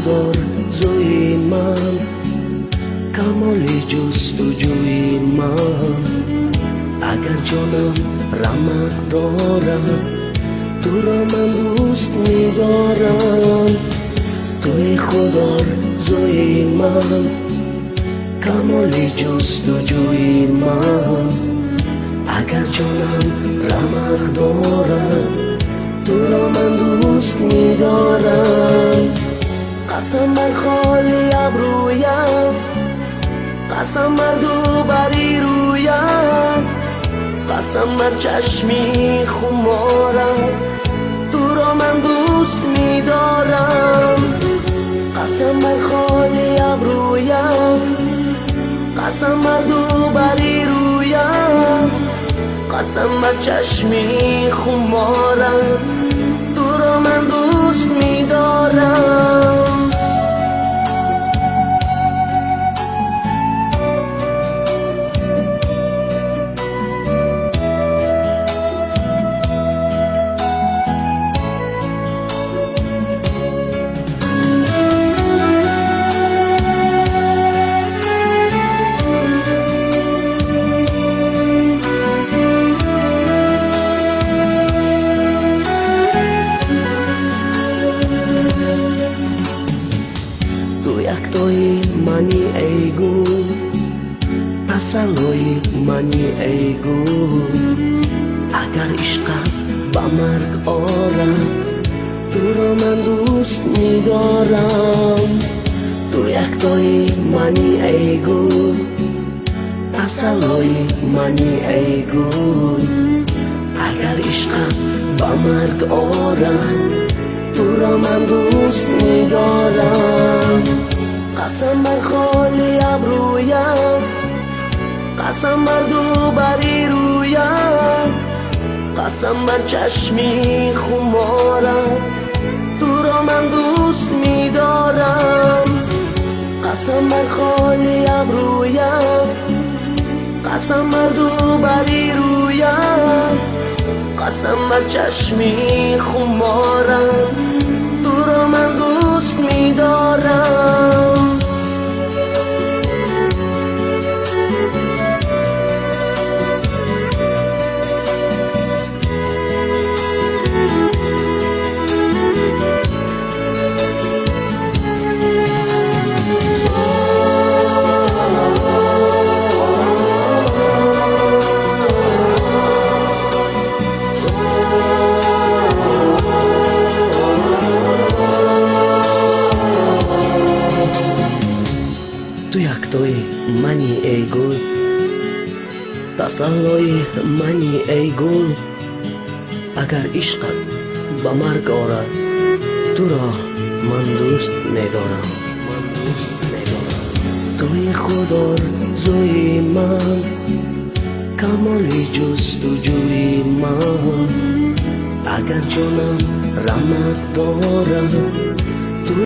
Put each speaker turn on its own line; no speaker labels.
خودار زوی من، کمالی جستجوی من. اگر جانم رمق دارد تو را من دوست می‌دارم. توی خودار زوی من، کمالی جستجوی من. اگر جانم رمق دارد تو را من دوست می‌دارم. قسم بر خالی ابرویم، قسم بر دو بری رویم، قسم بر چشمی خمارم تو را من دوست می‌دارم. قسم بر خالی ابرویم، قسم بر دو بری رویم، قسم بر چشمی خمارم تو را من دوست می‌دارم. منی ای گل، تسلای منی ای گل. اگر عشقت به مرگ آرد تو را من دوست می‌دارم. تو یکتای منی ای گل، تسلای منی ای گل. اگر عشقت به مرگ آرد تو را من دوست می‌دارم. قسم بر خالی ابرویم، قسم بر دو بری رویم، قسم بر چشمی خمارم تو را من دوست می‌دارم. قسم بر خالی ابرویم، قسم بر دو بری رویم، قسم بر چشمی خمارم تو را من دوست می‌دارم. تو یکتای منی ای گل، تسلای منی ای گل. اگر عشقت به مرگ آرد تو را من دوست می‌دارم. توی خودار زوی من، کمالی جستجوی من. اگر جانم رمق دارد